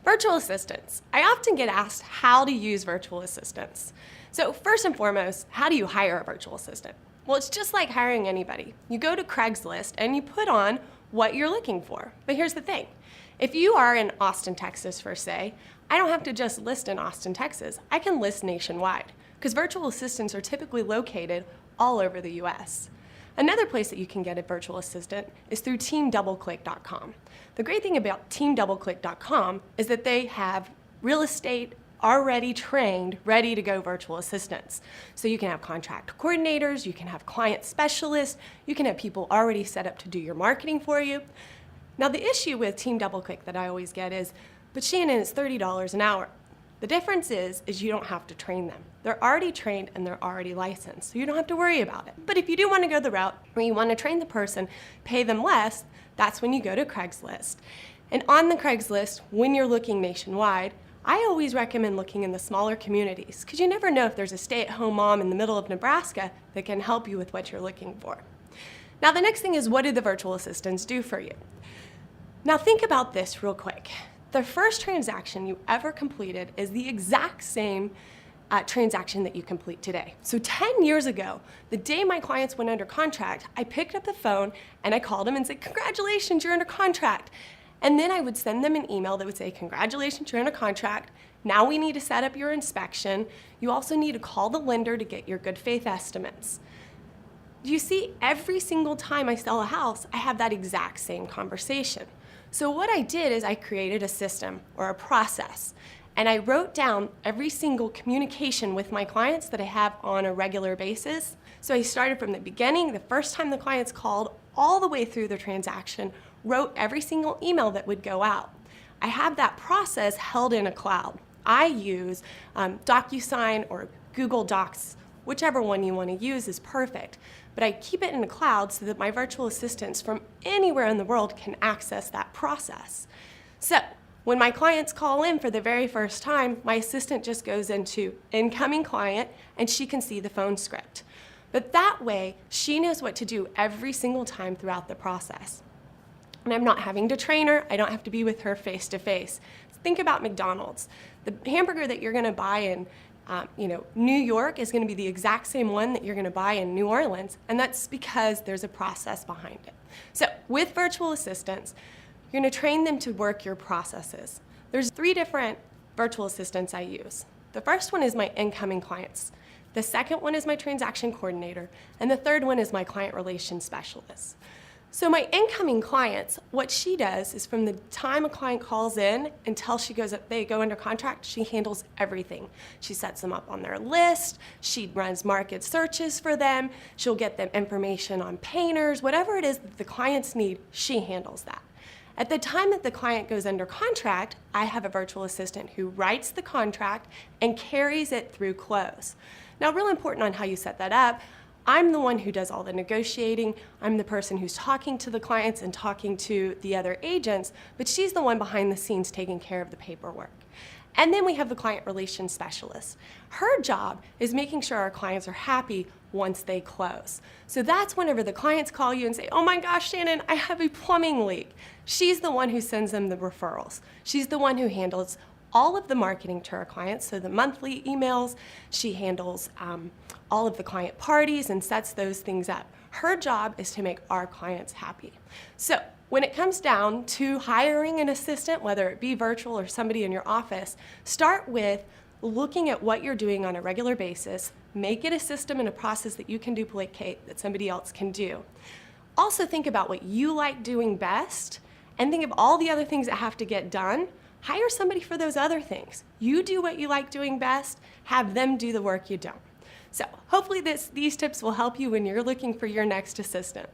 Virtual assistants. I often get asked how to use virtual assistants. So first and foremost, how do you hire a virtual assistant? Well, it's just like hiring anybody. You go to Craigslist and you put on what you're looking for. But here's the thing. If you are in Austin, Texas, for say, I don't have to just list in Austin, Texas. I can list nationwide because virtual assistants are typically located all over the US. Another place that you can get a virtual assistant is through TeamDoubleClick.com. The great thing about TeamDoubleClick.com is that they have real estate already trained, ready to go virtual assistants. So you can have contract coordinators, you can have client specialists, you can have people already set up to do your marketing for you. Now the issue with TeamDoubleClick that I always get is, but Shannon, it's $30 an hour. The difference is you don't have to train them. They're already trained and they're already licensed, so you don't have to worry about it. But if you do want to go the route where you want to train the person, pay them less, that's when you go to Craigslist. And on the Craigslist, when you're looking nationwide, I always recommend looking in the smaller communities because you never know if there's a stay-at-home mom in the middle of Nebraska that can help you with what you're looking for. Now the next thing is, what do the virtual assistants do for you? Now think about this real quick. The first transaction you ever completed is the exact same transaction that you complete today. So 10 years ago, the day my clients went under contract, I picked up the phone and I called them and said, congratulations, you're under contract. And then I would send them an email that would say, congratulations, you're under contract. Now we need to set up your inspection. You also need to call the lender to get your good faith estimates. You see, every single time I sell a house, I have that exact same conversation. So what I did is I created a system or a process, and I wrote down every single communication with my clients that I have on a regular basis. So I started from the beginning, the first time the clients called, all the way through the transaction, wrote every single email that would go out. I have that process held in a cloud. I use DocuSign or Google Docs, whichever one you want to use is perfect. But I keep it in a cloud so that my virtual assistants from anywhere in the world can access that process. So when my clients call in for the very first time, my assistant just goes into incoming client and she can see the phone script. But that way, she knows what to do every single time throughout the process. And I'm not having to train her, I don't have to be with her face to face. Think about McDonald's. The hamburger that you're gonna buy in New York is going to be the exact same one that you're going to buy in New Orleans, and that's because there's a process behind it. So with virtual assistants, you're going to train them to work your processes. There's 3 different virtual assistants I use. The first one is my incoming clients. The second one is my transaction coordinator, and the third one is my client relations specialist. So my incoming clients, what she does is from the time a client calls in until they go under contract, she handles everything. She sets them up on their list, she runs market searches for them, she'll get them information on painters, whatever it is that the clients need, she handles that. At the time that the client goes under contract, I have a virtual assistant who writes the contract and carries it through close. Now, real important on how you set that up, I'm the one who does all the negotiating. I'm the person who's talking to the clients and talking to the other agents, but she's the one behind the scenes taking care of the paperwork. And then we have the client relations specialist. Her job is making sure our clients are happy once they close. So that's whenever the clients call you and say, oh my gosh, Shannon, I have a plumbing leak. She's the one who sends them the referrals. She's the one who handles all of the marketing to our clients, so the monthly emails, she handles all of the client parties and sets those things up. Her job is to make our clients happy. So when it comes down to hiring an assistant, whether it be virtual or somebody in your office, start with looking at what you're doing on a regular basis, make it a system and a process that you can duplicate that somebody else can do. Also think about what you like doing best and think of all the other things that have to get done. Hire somebody for those other things. You do what you like doing best, have them do the work you don't. So hopefully these tips will help you when you're looking for your next assistant.